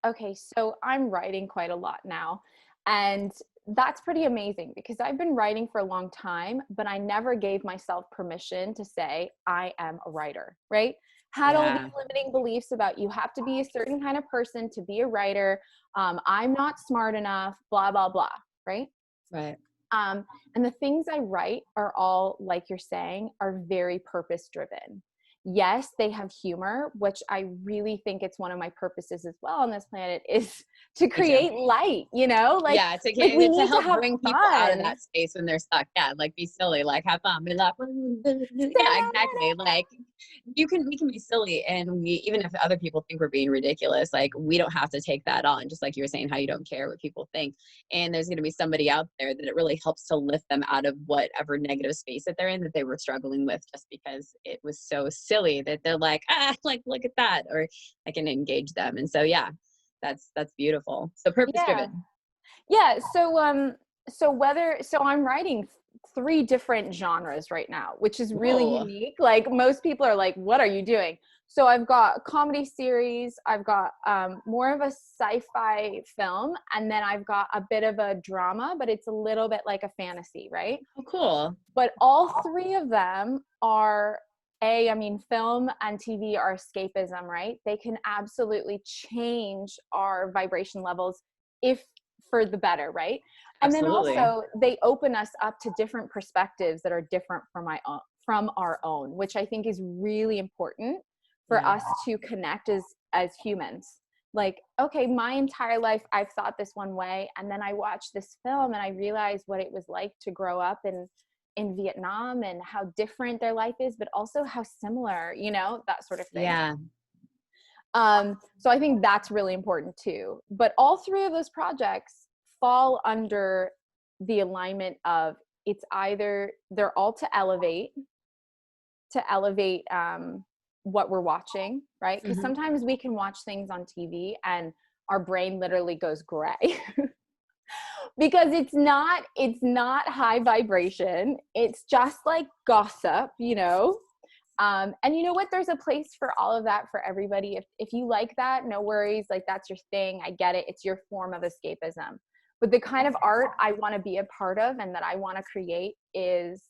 Okay, so I'm writing quite a lot now. And that's pretty amazing because I've been writing for a long time, but I never gave myself permission to say I am a writer, right? Had all these Yeah, limiting beliefs about you have to be a certain kind of person to be a writer. I'm not smart enough, blah, blah, blah, right? right. Um, and the things I write are all, like you're saying, are very purpose driven. Yes, they have humor, which I really think it's one of my purposes as well on this planet is to Me too. create light, you know, Yeah, like we to need to help have bring people out of fun. that space when they're stuck. Yeah, like be silly, like have fun, be like, yeah, exactly. Like we can be silly, and we even if other people think we're being ridiculous, like we don't have to take that on. Just like you were saying, how you don't care what people think, and there's going to be somebody out there that it really helps to lift them out of whatever negative space that they're in that they were struggling with, just because it was so silly that they're like, like look at that, or I can engage them, and so yeah. That's beautiful. So purpose Yeah. driven. Yeah. So I'm writing three different genres right now, which is really Whoa. unique. Like most people are like, what are you doing? So I've got a comedy series, I've got more of a sci-fi film, and then I've got a bit of a drama, but it's a little bit like a fantasy, right? Oh, cool. But all three of them are I mean, film and TV are escapism, right? They can absolutely change our vibration levels if for the better, right? And then Absolutely. also they open us up to different perspectives that are different from our own, which I think is really important for Yeah. us to connect as humans. Like, okay, my entire life I've thought this one way, and then I watched this film and I realized what it was like to grow up in Vietnam and how different their life is, but also how similar, you know, that sort of thing. Yeah. So I think that's really important too. But all three of those projects fall under the alignment of, it's either they're all to elevate what we're watching, right? Because sometimes we can watch things on TV and our brain literally goes gray because it's not high vibration. It's just like gossip, you know? And you know what? There's a place for all of that for everybody. If you like that, no worries. Like, that's your thing. I get it. It's your form of escapism. But the kind of art I want to be a part of and that I want to create is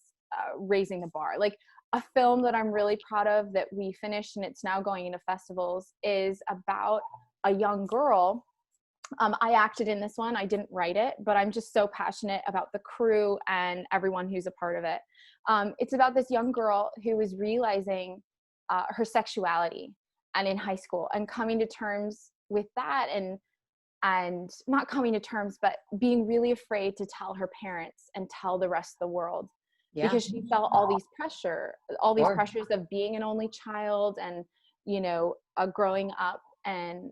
raising the bar. Like, a film that I'm really proud of that we finished and it's now going into festivals is about a young girl. I acted in this one. I didn't write it, but I'm just so passionate about the crew and everyone who's a part of it. It's about this young girl who is realizing her sexuality and in high school and coming to terms with that, and not coming to terms, but being really afraid to tell her parents and tell the rest of the world. Yeah. Because she felt all these pressures of being an only child and, you know, growing up and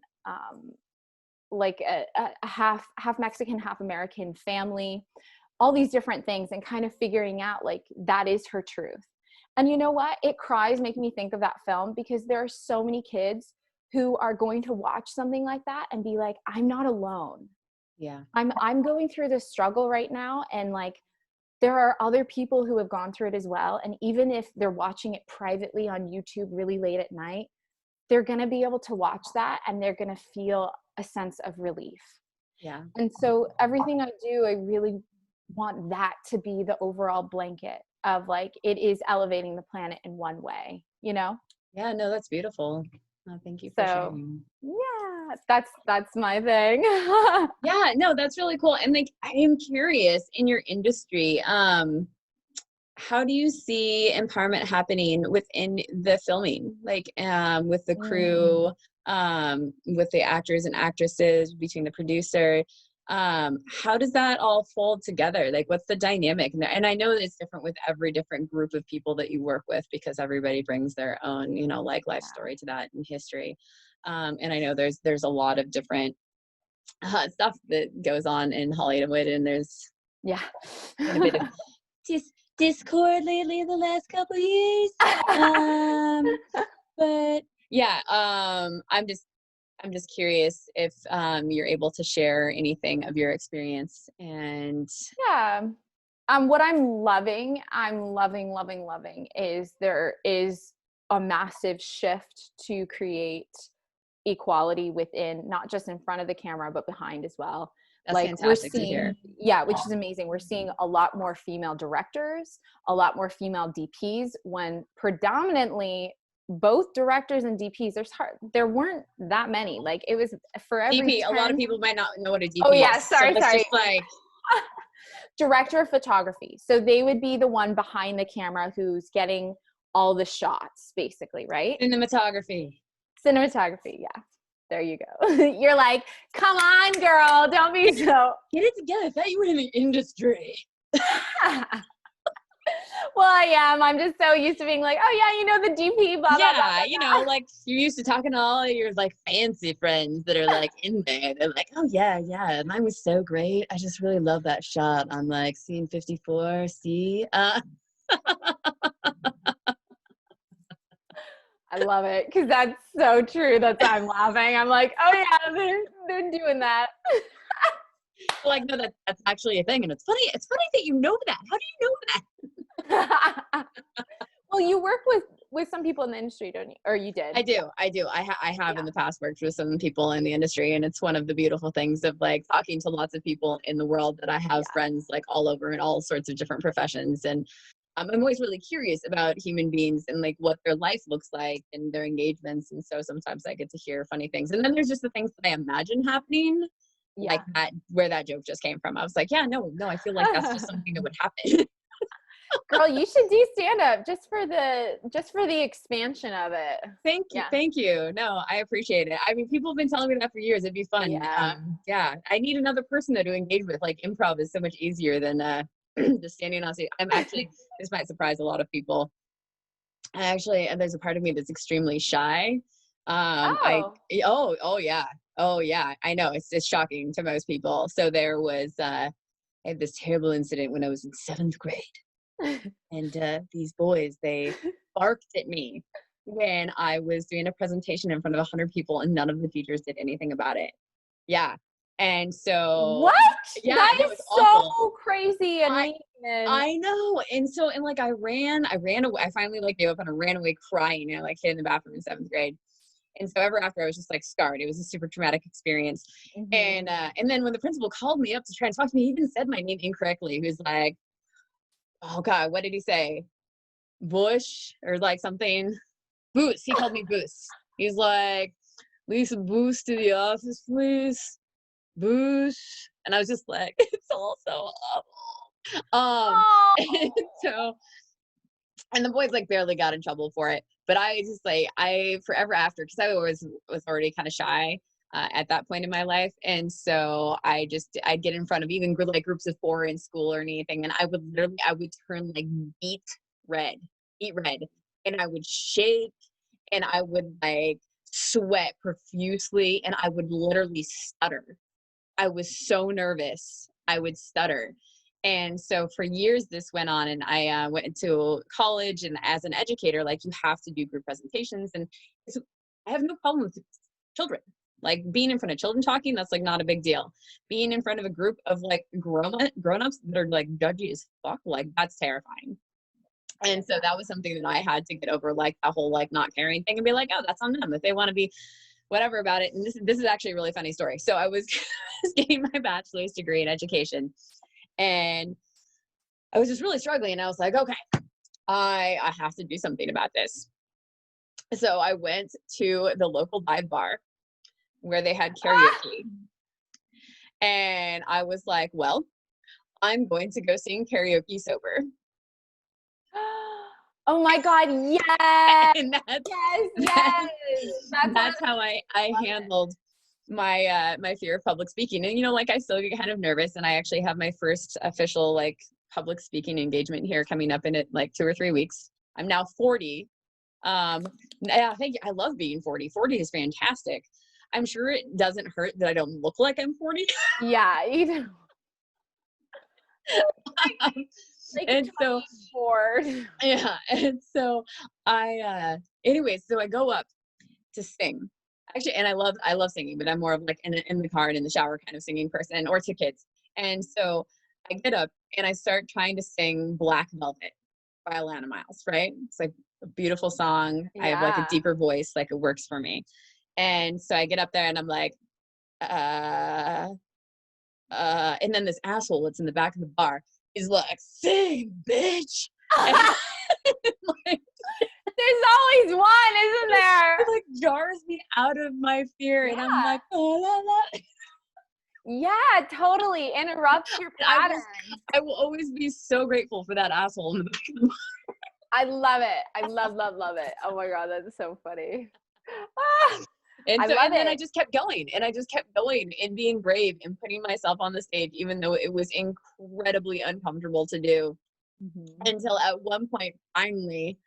like a half Mexican, half American family, all these different things, and kind of figuring out like that is her truth. And you know what? It cries making me think of that film, because there are so many kids who are going to watch something like that and be like, I'm not alone. Yeah. I'm going through this struggle right now, and like there are other people who have gone through it as well. And even if they're watching it privately on YouTube really late at night, they're going to be able to watch that and they're going to feel a sense of relief. Yeah. And so everything I do, I really want that to be the overall blanket of like, it is elevating the planet in one way, you know? Yeah, no, that's beautiful. Oh, thank you for sharing. Yeah, that's my thing. Yeah, no, that's really cool. And like, I am curious, in your industry, how do you see empowerment happening within the filming? Like, with the crew, with the actors and actresses, between the producer, how does that all fold together? Like, what's the dynamic? And I know it's different with every different group of people that you work with, because everybody brings their own, you know, like life story to that and history. And I know there's a lot of different stuff that goes on in Hollywood, and there's been a bit of discord lately the last couple years. But yeah, I'm just curious if you're able to share anything of your experience. And what I'm loving is there is a massive shift to create equality within, not just in front of the camera, but behind as well. That's like fantastic to hear. Yeah, which is amazing. We're seeing a lot more female directors, a lot more female DPs, when predominantly both directors and DPs, there weren't that many. Like, it was for every DP, a lot of people might not know what a DP is. Oh yeah, sorry. Just like director of photography. So they would be the one behind the camera who's getting all the shots, basically, right? Cinematography, yeah. There you go. You're like, come on, girl, don't be so. Get it together. I thought you were in the industry. Well, I am. I'm just so used to being like, oh yeah, you know, the DP, blah, blah, blah, blah, you know, like you're used to talking to all of your like fancy friends that are like in there. They're like, oh yeah, mine was so great. I just really love that shot. I'm like, scene 54, see? I love it, because that's so true. I'm laughing. I'm like, oh yeah, they're doing that. Like, no, that's actually a thing, and it's funny that you know that. How do you know that? Well, you work with some people in the industry, don't you? Or you did? I do. I have in the past worked with some people in the industry, and it's one of the beautiful things of like talking to lots of people in the world that I have friends like all over in all sorts of different professions. And I'm always really curious about human beings and like what their life looks like and their engagements. And so sometimes I get to hear funny things. And then there's just the things that I imagine happening, like that, where that joke just came from. I was like, yeah, no, I feel like that's just something that would happen. Girl, you should do stand-up just for the expansion of it. Thank you. No, I appreciate it. I mean, people have been telling me that for years. It'd be fun. Yeah. I need another person to engage with. Like, improv is so much easier than just standing on stage. I'm actually, this might surprise a lot of people. There's a part of me that's extremely shy. Oh. Oh yeah. Oh yeah. I know it's shocking to most people. So there was, I had this terrible incident when I was in 7th grade. And these boys, they barked at me when I was doing a presentation in front of 100 people, and none of the teachers did anything about it. Yeah. And so, What? yeah, That no, is it's awful. so crazy and I mean. And I know. And so, and like I ran away. I finally like gave up and I ran away crying, and I like hid in the bathroom in 7th grade. And so ever after, I was just like scarred. It was a super traumatic experience. Mhm. And then when the principal called me up to try and talk to me, he even said my name incorrectly. He was like, "Oh God, what did he say? Bush or like something? Boost." He called me Boost. He's like, "Lisa, Boost to the office, please. Boost." And I was just like, it's all so awful. Oh. And so, and the boys like barely got in trouble for it. But I just like, I forever after, because I was already kind of shy at that point in my life. And so I'd get in front of even like groups of 4 in school or anything. And I would turn like red, beet red. And I would shake and I would like sweat profusely and I would literally stutter. I was so nervous. I would stutter. And so for years this went on, and I went to college, and as an educator, like you have to do group presentations, and so I have no problem with children. Like being in front of children talking, that's like not a big deal. Being in front of a group of like grown-ups that are like judgy as fuck, like that's terrifying. And so that was something that I had to get over, like that whole like not caring thing, and be like, oh, that's on them. If they want to be whatever about it. And this is actually a really funny story. So I was getting my bachelor's degree in education, and I was just really struggling. And I was like, okay, I have to do something about this. So I went to the local dive bar where they had karaoke. And I was like, well, I'm going to go sing karaoke sober. Oh my God, yes, And that's yes, that's, yes. That's one of that's how I love it. handled my my fear of public speaking. And like I still get kind of nervous, and I actually have my first official like public speaking engagement here coming up in it like 2 or 3 weeks. I'm now 40. Yeah, thank you. I love being 40. 40 is fantastic. I'm sure it doesn't hurt that I don't look like I'm 40. Yeah, even like And so 24. yeah, and so anyways, so I go up to sing. Actually, and I love singing, but I'm more of like in the car and in the shower kind of singing person, or to kids. And so I get up and I start trying to sing Black Velvet by Alana Miles, right? It's like a beautiful song. I have like a Yeah. deeper voice, like it works for me. And so I get up there and I'm like, uh, and then this asshole that's in the back of the bar is like, sing, bitch. And like, There's always one, isn't there? it like jars me out of my fear, and I'm Yeah. like, oh la la. Yeah, totally. Interrupts your pattern. I will always be so grateful for that asshole in the back of the bar. I love it. I love it. Oh my God, that's so funny. Ah, And I so, love and then I it. just kept going, and I just kept going and being brave and putting myself on the stage, even though it was incredibly uncomfortable to do. Mhm. Until at one point, finally,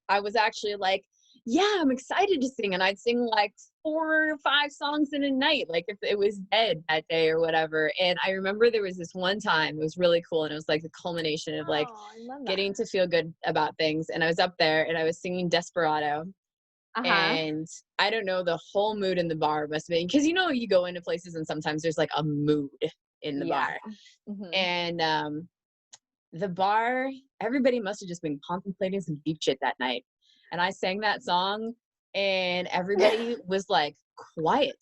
I was actually like, yeah, I'm excited to sing. And I'd sing like 4 or 5 songs in a night, like if it was dead that day or whatever. And I remember there was this one time, it was really cool. And it was like the culmination of like Oh, I love that. getting to feel good about things. And I was up there and I was singing Desperado. Uh-huh. And I don't know, the whole mood in the bar must have been, because you go into places and sometimes there's like a mood in the Yeah. bar. Mhm. And the bar, everybody must have just been contemplating some deep shit that night. And I sang that song, and everybody was like quiet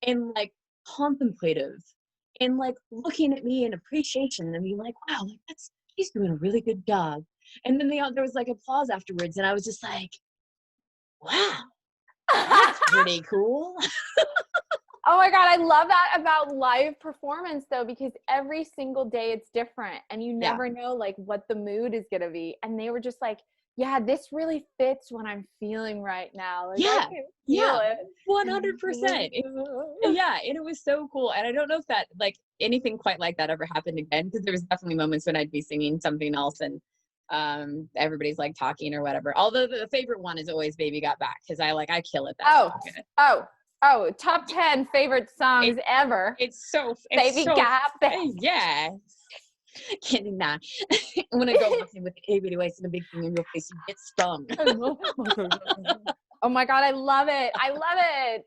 and like contemplative and like looking at me in appreciation and being like, wow, like he's doing a really good job. And then there was like applause afterwards, and I was just like, wow, that's pretty cool. Oh my God, I love that about live performance though, because every single day it's different and you Yeah. never know like what the mood is going to be. And they were just like, yeah, this really fits what I'm feeling right now. Like I Yeah. can feel Yeah. it. 100%. Yeah. And it was so cool. And I don't know if that like anything quite like that ever happened again, because there was definitely moments when I'd be singing something else and everybody's like talking or whatever. Although the favorite one is always Baby Got Back, because I kill it. That top 10 favorite songs ever. Baby Got Back. Yeah. Kidding that. When I go walking with the A waist and a big thing in your face, you get stung. Oh my God, I love it. I love it.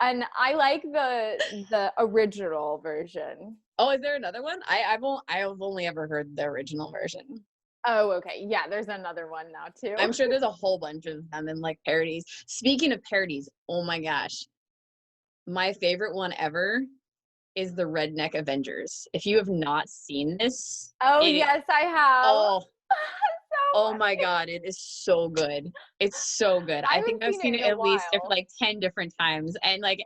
And I like the original version. Oh, is there another one? I've only ever heard the original version. Oh, okay. Yeah, there's another one now too. I'm sure there's a whole bunch of them and like parodies. Speaking of parodies, oh my gosh. My favorite one ever is the Redneck Avengers. If you have not seen this. Yes, I have. Oh my God, it is so good. It's so good. I think I've seen it at least like 10 different times. And like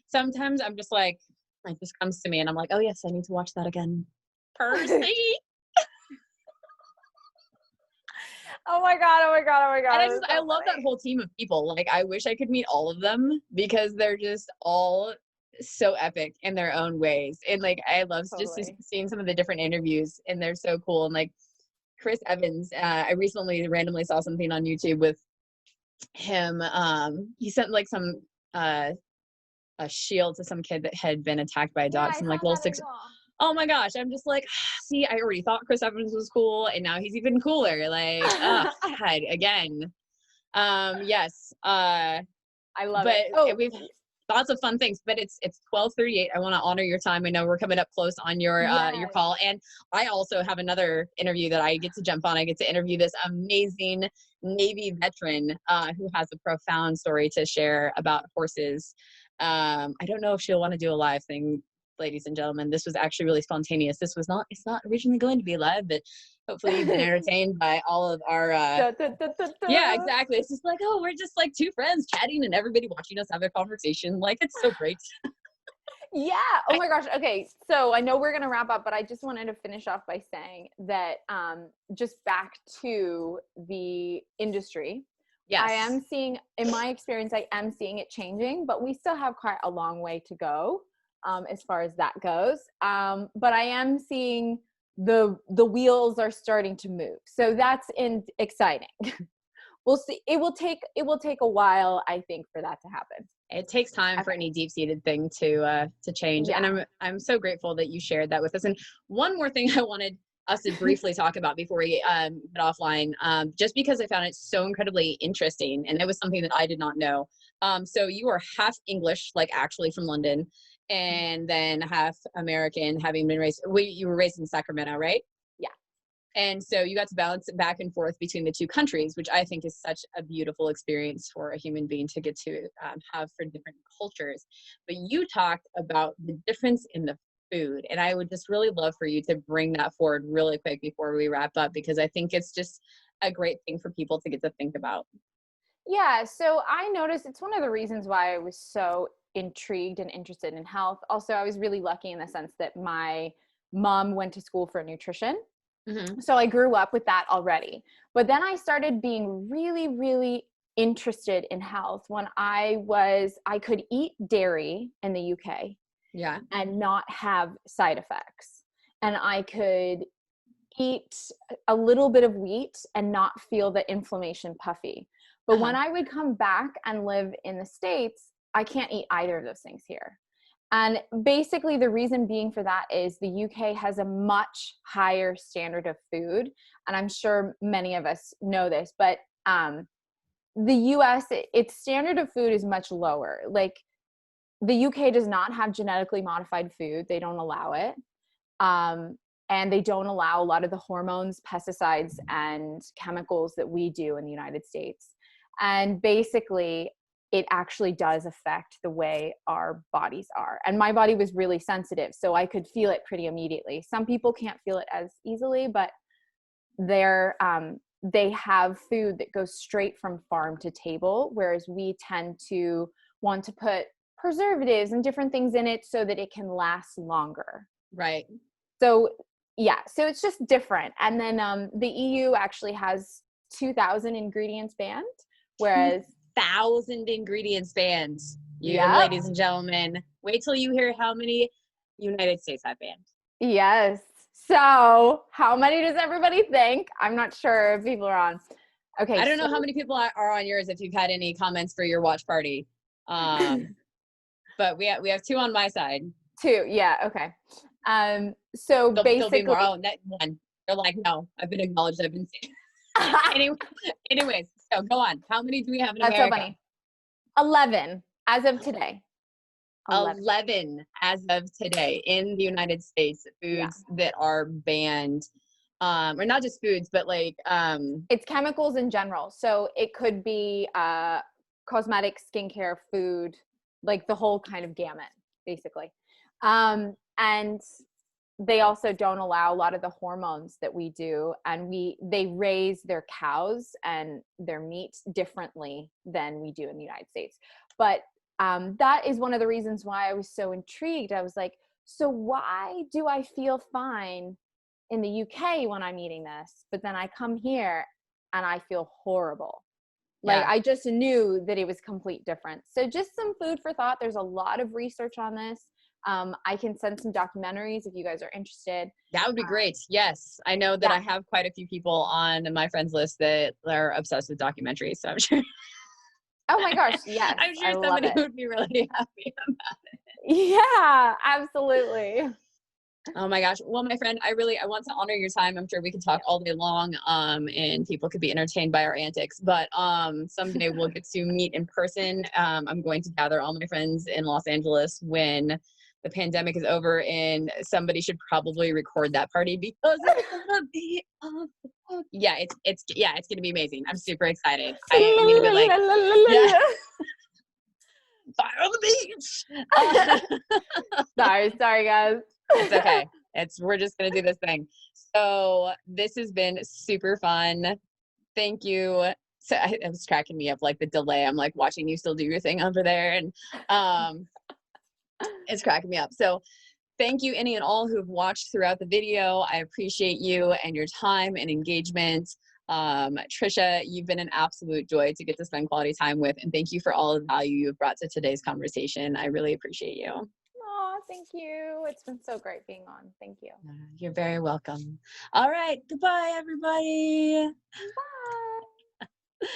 sometimes I'm just like, it just comes to me and I'm like, oh yes, I need to watch that again. Percy. Oh my God. And I love that whole team of people. Like, I wish I could meet all of them because they're just all so epic in their own ways. And like, I love just seeing some of the different interviews, and they're so cool. And like Chris Evans, I recently randomly saw something on YouTube with him. He sent like some, a shield to some kid that had been attacked by a dog. Some like little six. Oh my gosh, I'm just like, see, I already thought Chris Evans was cool, and now he's even cooler. Like, God, again. Yes. I love it. We've lots of fun things, but it's 12:38. I want to honor your time. I know we're coming up close on your call, and I also have another interview that I get to jump on. I get to interview this amazing Navy veteran who has a profound story to share about horses. I don't know if she'll want to do a live thing. Ladies and gentlemen, this was actually really spontaneous. It's not originally going to be live, but hopefully you've been entertained by all of our yeah, exactly. It's just like, oh, we're just like two friends chatting and everybody watching us have a conversation. Like, it's so great. Yeah. Oh my gosh. Okay. So I know we're going to wrap up, but I just wanted to finish off by saying that just back to the industry. Yes. I am seeing, in my experience, I am seeing it changing, but we still have quite a long way to go. As far as that goes. But I am seeing the wheels are starting to move. So that's exciting. We'll see. It will take a while, I think, for that to happen. It takes time for any deep-seated thing to change. Yeah. And I'm so grateful that you shared that with us. And one more thing I wanted us to briefly talk about before we get offline, just because I found it so incredibly interesting, and it was something that I did not know. So you are half English, like actually from London, and then half American, having been raised. You were raised in Sacramento, right? Yeah. And so you got to bounce back and forth between the two countries, which I think is such a beautiful experience for a human being to get to have for different cultures. But you talked about the difference in the food, and I would just really love for you to bring that forward really quick before we wrap up, because I think it's just a great thing for people to get to think about. Yeah. So I noticed it's one of the reasons why I was so intrigued and interested in health. Also, I was really lucky in the sense that my mom went to school for nutrition. Mm-hmm. So I grew up with that already. But then I started being really, really interested in health when I could eat dairy in the UK. Yeah. And not have side effects. And I could eat a little bit of wheat and not feel the inflammation puffy. But when I would come back and live in the States, I can't eat either of those things here. And basically the reason being for that is the UK has a much higher standard of food. And I'm sure many of us know this, but the US, its standard of food is much lower. Like the UK does not have genetically modified food. They don't allow it. And they don't allow a lot of the hormones, pesticides, and chemicals that we do in the United States. And basically, it actually does affect the way our bodies are. And my body was really sensitive, so I could feel it pretty immediately. Some people can't feel it as easily, but they have food that goes straight from farm to table, whereas we tend to want to put preservatives and different things in it so that it can last longer. Right. So yeah, so it's just different. And then the EU actually has 2,000 ingredients banned, whereas 2,000 ingredients banned. Ladies and gentlemen, wait till you hear how many United States have banned. Yes. So how many does everybody think? I'm not sure if people are on. Okay. I don't know how many people are on yours, if you've had any comments for your watch party. But we have 2 on my side. 2. Yeah. Okay. So There'll be basically, more. Oh, that one. They're like, no, I've been acknowledged. I've been seen. Anyways, so go on. How many do we have in that's so America? funny. 11 as of today. 11 as of today in the United States, foods that are banned, or not just foods, but like it's chemicals in general. So it could be cosmetic, skincare, food, like the whole kind of gamut, basically. And they also don't allow a lot of the hormones that we do, and they raise their cows and their meat differently than we do in the United States. But that is one of the reasons why I was so intrigued. I was like, so why do I feel fine in the UK when I'm eating this, but then I come here and I feel horrible? Like, I just knew that it was complete difference. So just some food for thought. There's a lot of research on this. I can send some documentaries if you guys are interested. That would be great. Yes. I know that I have quite a few people on my friends list that are obsessed with documentaries. So I'm sure. Oh my gosh. Yes. I'm sure somebody would be really happy about it. Yeah, absolutely. Oh my gosh. Well, my friend, I want to honor your time. I'm sure we could talk all day long, and people could be entertained by our antics, but someday we'll get to meet in person. I'm going to gather all my friends in Los Angeles when the pandemic is over, and somebody should probably record that party because it's gonna be it's gonna be amazing. I'm super excited. I'm gonna be like, yeah. Fire on the beach. Sorry guys. It's okay. We're just gonna do this thing. So this has been super fun. Thank you. So it was cracking me up, like the delay. I'm like watching you still do your thing over there, and it's cracking me up. So thank you, any and all who've watched throughout the video. I appreciate you and your time and engagement. Tricia, you've been an absolute joy to get to spend quality time with, and thank you for all of the value you've brought to today's conversation. I really appreciate you. Oh, thank you. It's been so great being on. Thank you. You're very welcome. All right. Goodbye, everybody. Bye.